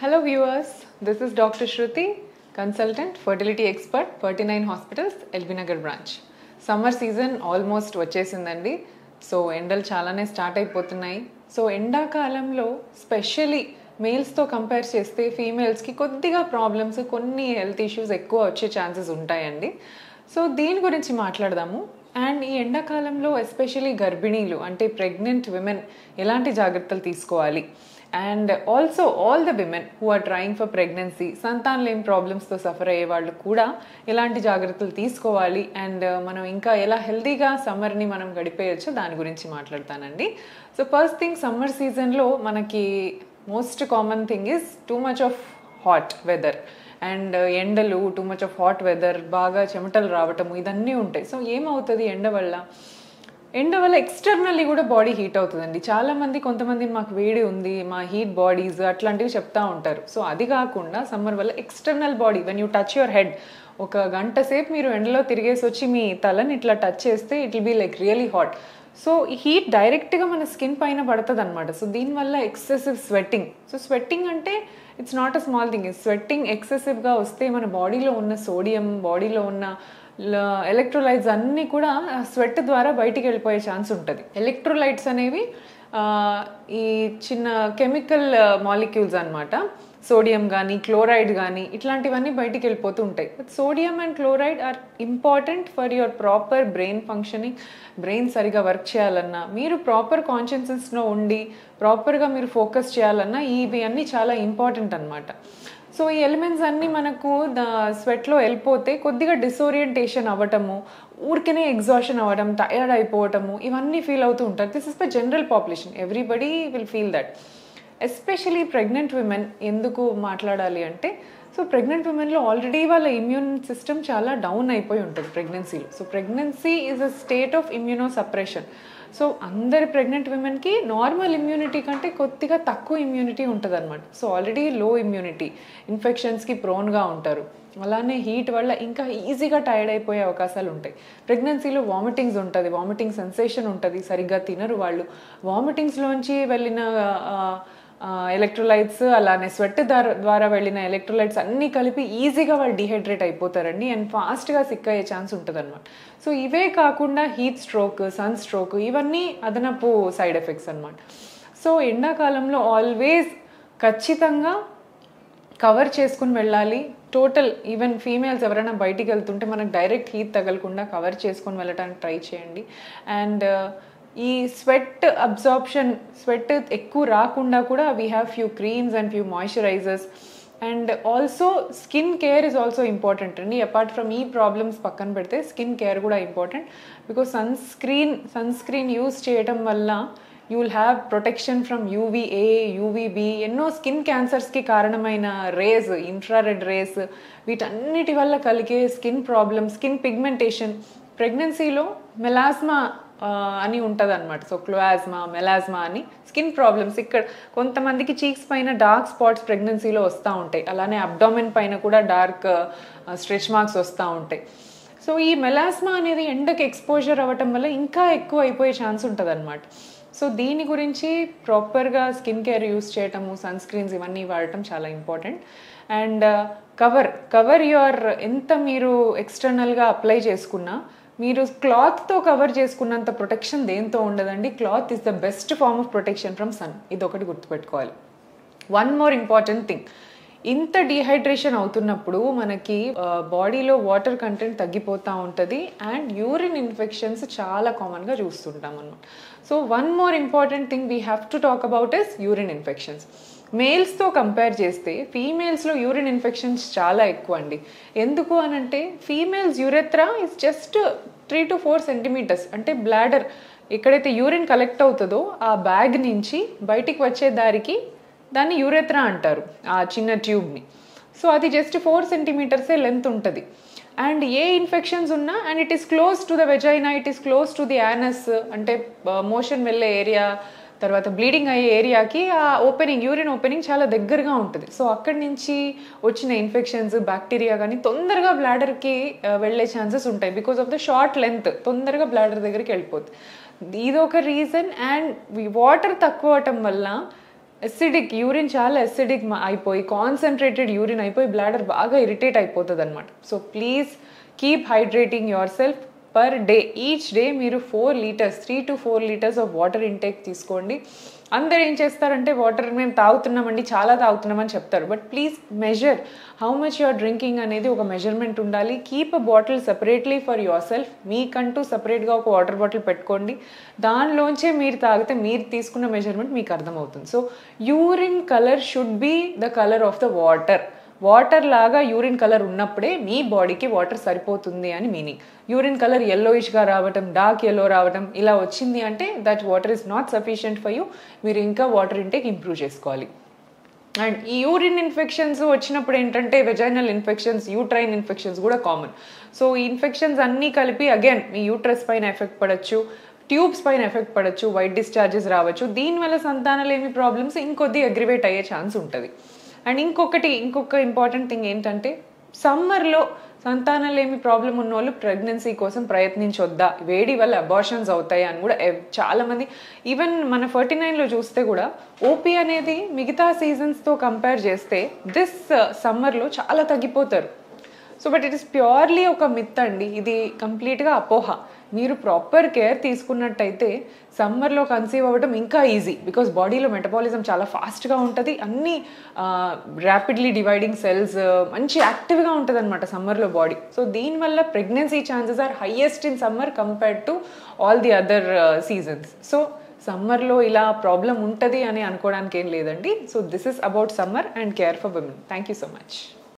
Hello viewers, this is Dr. Shruti, consultant, fertility expert, 39 Hospitals, LB Nagar branch. Summer season almost వచ్చేసిందండి. So ఎండలు చాలానే start అయిపోతున్నాయి. So ఎండాకాలంలో especially మేల్స్తో compare చేస్తే ఫీమేల్స్కి కొద్దిగా ప్రాబ్లమ్స్, కొన్ని హెల్త్ ఇష్యూస్ ఎక్కువ వచ్చే ఛాన్సెస్ ఉంటాయండి. సో దీని గురించి మాట్లాడదాము. అండ్ ఈ ఎండాకాలంలో ఎస్పెషలీ గర్భిణీలు అంటే ప్రెగ్నెంట్ విమెన్ ఎలాంటి జాగ్రత్తలు తీసుకోవాలి, and also all the women who are trying for pregnancy, సంతానలేని ప్రాబ్లమ్స్తో సఫర్ అయ్యే వాళ్ళు కూడా ఎలాంటి జాగ్రత్తలు తీసుకోవాలి, అండ్ మనం ఇంకా ఎలా హెల్తీగా సమ్మర్ని మనం గడిపేయచ్చు దాని గురించి మాట్లాడతానండి. సో ఫస్ట్ థింగ్, సమ్మర్ సీజన్లో మనకి most common thing is too much of hot weather and ఎండలు, too much of hot weather, బాగా చెమటలు రావటము, ఇదన్నీ ఉంటాయి. సో ఏమవుతుంది ఎండ వల్ల ఎక్స్టర్నల్లీ కూడా బాడీ హీట్ అవుతుందండి. చాలామంది కొంతమంది మాకు వేడి ఉంది, మా హీట్ బాడీస్ అట్లాంటివి చెప్తా ఉంటారు. సో అది కాకుండా సమ్మర్ వల్ల external body, when you touch your head, ఒక గంట సేపు మీరు ఎండలో తిరిగేసి వచ్చి మీ తలని ఇట్లా టచ్ చేస్తే it will be like really hot. So ఈ హీట్ డైరెక్ట్గా మన స్కిన్ పైన పడుతుంది అనమాట. సో దీనివల్ల ఎక్సెసివ్ స్వెట్టింగ్. సో స్వెట్టింగ్ అంటే it's not a small thing. Sweating ఎక్సెసివ్గా వస్తే మన బాడీలో ఉన్న సోడియం, బాడీలో ఉన్న ఎలక్ట్రోలైట్స్ అన్నీ కూడా స్వెట్ ద్వారా బయటికి వెళ్ళిపోయే ఛాన్స్ ఉంటుంది. ఎలక్ట్రోలైట్స్ అనేవి ఈ చిన్న కెమికల్ మాలిక్యూల్స్ అనమాట. సోడియం కానీ క్లోరైడ్ కానీ ఇట్లాంటివన్నీ బయటికి వెళ్ళిపోతూ ఉంటాయి. But sodium and chloride are important for your proper brain functioning. Brain సరిగా వర్క్ చేయాలన్నా, మీరు ప్రాపర్ కాన్షియస్నెస్లో ఉండి ప్రాపర్గా మీరు ఫోకస్ చేయాలన్నా ఇవి అన్నీ చాలా ఇంపార్టెంట్ అనమాట. సో ఈ ఎలిమెంట్స్ అన్నీ మనకు స్వెట్లో వెళ్ళిపోతే కొద్దిగా డిసోరియంటేషన్ అవ్వటము, ఊరికనే ఎగ్జాషన్ అవ్వడం, టయర్డ్ అయిపోవటము, ఇవన్నీ ఫీల్ అవుతూ ఉంటారు. This is for general population, everybody will feel that. Especially pregnant women ఎందుకు మాట్లాడాలి అంటే, సో ప్రెగ్నెంట్ విమెన్లో ఆల్రెడీ వాళ్ళ ఇమ్యూన్ సిస్టమ్ చాలా డౌన్ అయిపోయి ఉంటుంది ప్రెగ్నెన్సీలో. So pregnancy is a state of immuno suppression. So అందరి ప్రెగ్నెంట్ విమెన్కి నార్మల్ ఇమ్యూనిటీ కంటే కొద్దిగా తక్కువ ఇమ్యూనిటీ ఉంటుంది అనమాట. సో ఆల్రెడీ లో ఇమ్యూనిటీ, ఇన్ఫెక్షన్స్కి ప్రోన్గా ఉంటారు. అలానే హీట్ వల్ల ఇంకా ఈజీగా టైర్డ్ అయిపోయే అవకాశాలు ఉంటాయి. ప్రెగ్నెన్సీలో వామిటింగ్స్ ఉంటుంది, వామిటింగ్ సెన్సేషన్ ఉంటుంది, సరిగ్గా తినరు వాళ్ళు. వామిటింగ్స్లోంచి వెళ్ళిన ఎలక్ట్రోలైట్స్, అలానే స్వెట్ ద్వారా వెళ్ళిన ఎలక్ట్రోలైట్స్ అన్నీ కలిపి ఈజీగా వాళ్ళు డిహైడ్రేట్ అయిపోతారండి, అండ్ ఫాస్ట్గా సిక్ అయ్యే ఛాన్స్ ఉంటుంది అనమాట. సో ఇవే కాకుండా హీట్ స్ట్రోక్, సన్ స్ట్రోక్, ఇవన్నీ అదనపు సైడ్ ఎఫెక్ట్స్ అనమాట. సో ఎండాకాలంలో ఆల్వేస్ ఖచ్చితంగా కవర్ చేసుకుని వెళ్ళాలి. టోటల్ ఈవెన్ ఫీమేల్స్ ఎవరైనా బయటికి వెళ్తుంటే మనకు డైరెక్ట్ హీట్ తగలకుండా కవర్ చేసుకొని వెళ్ళడానికి ట్రై చేయండి. అండ్ ఈ స్వెట్ అబ్జార్ప్షన్, స్వెట్ ఎక్కువ రాకుండా కూడా we have few creams and few moisturisers. And also skin care is also important అండి. అపార్ట్ ఫ్రమ్ ఈ ప్రాబ్లమ్స్ పక్కన పెడితే స్కిన్ కేర్ కూడా important. Because sunscreen use చేయటం వల్ల you will have protection from UVA, UVB, ఎన్నో skin క్యాన్సర్స్కి కారణమైన రేస్, ఇన్ఫ్రారెడ్ రేస్, వీటన్నిటి వల్ల కలిగే స్కిన్ ప్రాబ్లమ్, స్కిన్ పిగ్మెంటేషన్. ప్రెగ్నెన్సీలో మెలాస్మా అని ఉంటుంది అనమాట. సో క్లోయాజ్మా, మెలాజ్మా అని స్కిన్ ప్రాబ్లమ్స్. ఇక్కడ కొంతమందికి చీక్స్ పైన డార్క్ స్పాట్స్ ప్రెగ్నెన్సీలో వస్తూ ఉంటాయి. అలానే అబ్డామిన్ పైన కూడా డార్క్ స్ట్రెచ్ మార్క్స్ వస్తూ ఉంటాయి. సో ఈ మెలాస్మా అనేది ఎండకి ఎక్స్పోజర్ అవ్వటం వల్ల ఇంకా ఎక్కువ అయిపోయే ఛాన్స్ ఉంటుంది అనమాట. సో దీని గురించి ప్రాపర్గా స్కిన్ కేర్ యూస్ చేయటము, సన్ స్క్రీన్స్ ఇవన్నీ వాడటం చాలా ఇంపార్టెంట్. అండ్ కవర్ యువర్, ఎంత మీరు ఎక్స్టర్నల్గా అప్లై చేసుకున్నా మీరు క్లాత్తో కవర్ చేసుకున్నంత ప్రొటెక్షన్ దేంతో ఉండదండి. Cloth is the best form of protection from sun. ఇది ఒకటి గుర్తుపెట్టుకోవాలి. వన్ మోర్ ఇంపార్టెంట్ థింగ్, ఇంత డీహైడ్రేషన్ అవుతున్నప్పుడు మనకి బాడీలో వాటర్ కంటెంట్ తగ్గిపోతూ ఉంటుంది, అండ్ యూరిన్ ఇన్ఫెక్షన్స్ చాలా కామన్గా చూస్తుంటాం అన్నమాట. So one more important thing we have to talk about is urine infections. మేల్స్తో కంపేర్ చేస్తే ఫీమేల్స్లో యూరిన్ ఇన్ఫెక్షన్స్ చాలా ఎక్కువ అండి. ఎందుకు అనంటే females urethra is just 3 to 4 centimeters. అంటే బ్లాడర్ ఎక్కడైతే యూరిన్ కలెక్ట్ అవుతుందో ఆ బ్యాగ్ నుంచి బయటికి వచ్చే దారికి దాన్ని యూరెత్రా అంటారు, ఆ చిన్న ట్యూబ్ని. సో అది జస్ట్ 4 centimeters లెంత్ ఉంటుంది. అండ్ ఏ ఇన్ఫెక్షన్స్ ఉన్నా, and it is close to the vagina, it is close to the anus, అంటే మోషన్ వెళ్ళే ఏరియా, తర్వాత బ్లీడింగ్ అయ్యే ఏరియాకి ఆ ఓపెనింగ్, యూరిన్ ఓపెనింగ్ చాలా దగ్గరగా ఉంటుంది. సో అక్కడి నుంచి వచ్చిన ఇన్ఫెక్షన్స్, బ్యాక్టీరియా కానీ తొందరగా బ్లాడర్కి వెళ్ళే ఛాన్సెస్ ఉంటాయి. Because of the short length తొందరగా బ్లాడర్ దగ్గరికి వెళ్ళిపోతుంది. ఇదొక రీజన్. అండ్ వాటర్ తక్కువ అవటం వల్ల ఎసిడిక్ యూరిన్ చాలా ఎసిడిక్ అయిపోయి కాన్సన్ట్రేటెడ్ యూరిన్ అయిపోయి బ్లాడర్ బాగా ఇరిటేట్ అయిపోతుంది అనమాట. So please keep hydrating your self per day. Each day మీరు 4 litres 3 to 4 litres of water intake తీసుకోండి. అందరు ఏం చేస్తారంటే వాటర్ మేము తాగుతున్నామండి, చాలా తాగుతున్నామని చెప్తారు. But please measure how much you're drinking అనేది ఒక మెజర్మెంట్ ఉండాలి. Keep a bottle separately for yourself. మీకంటూ సపరేట్గా ఒక వాటర్ బాటిల్ పెట్టుకోండి. దానిలోంచే మీరు తాగితే మీరు తీసుకున్న మెజర్మెంట్ మీకు అర్థమవుతుంది. So urine colour should be the colour of the water. Water లాగా యూరిన్ కలర్ ఉన్నప్పుడే మీ బాడీకి వాటర్ సరిపోతుంది అని మీనింగ్. యూరిన్ కలర్ yellowish-గా రావటం, డార్క్ yellow రావటం ఇలా వచ్చింది అంటే that water is not sufficient for you. మీరు ఇంకా వాటర్ ఇంటేక్ ఇంప్రూవ్ చేసుకోవాలి. అండ్ ఈ యూరిన్ ఇన్ఫెక్షన్స్ వచ్చినప్పుడు ఏంటంటే వెజైనల్ ఇన్ఫెక్షన్స్, యూట్రైన్ ఇన్ఫెక్షన్స్ కూడా కామన్. సో ఈ ఇన్ఫెక్షన్స్ అన్నీ కలిపి అగైన్ మీ యూట్రస్ పైన ఎఫెక్ట్ పడవచ్చు, ట్యూబ్స్ పైన ఎఫెక్ట్ పడవచ్చు, వైట్ డిశ్చార్జెస్ రావచ్చు. దీనివల్ల సంతానలేమి ప్రాబ్లమ్స్ ఇంకొద్ది అగ్రివేట్ అయ్యే ఛాన్స్ ఉంటుంది. అండ్ ఇంకొక ఇంపార్టెంట్ థింగ్ ఏంటంటే సమ్మర్లో సంతానలేమి ప్రాబ్లం ఉన్న వాళ్ళు ప్రెగ్నెన్సీ కోసం ప్రయత్నించొద్దా, వేడి వల్ల అబార్షన్స్ అవుతాయి అని కూడా చాలామంది, ఈవెన్ మన 49లో చూస్తే కూడా ఓపీ అనేది మిగతా సీజన్స్తో కంపేర్ చేస్తే దిస్ సమ్మర్లో చాలా తగ్గిపోతారు. So but it is purely ఒక మిత్ అండి, ఇది కంప్లీట్గా అపోహ. మీరు ప్రాపర్ కేర్ తీసుకున్నట్టయితే సమ్మర్లో కన్సీవ్ అవ్వడం ఇంకా ఈజీ. బికాస్ బాడీలో మెటబాలిజం చాలా ఫాస్ట్గా ఉంటుంది, అన్ని ర్యాపిడ్లీ డివైడింగ్ సెల్స్ మంచి యాక్టివ్గా ఉంటుంది అనమాట సమ్మర్లో బాడీ. సో దీనివల్ల pregnancy chances are highest in summer compared to all the other seasons. So సమ్మర్లో ఇలా ప్రాబ్లం ఉంటుంది అని అనుకోవడానికి ఏం లేదండి. So this is about summer and care for women. Thank you so much.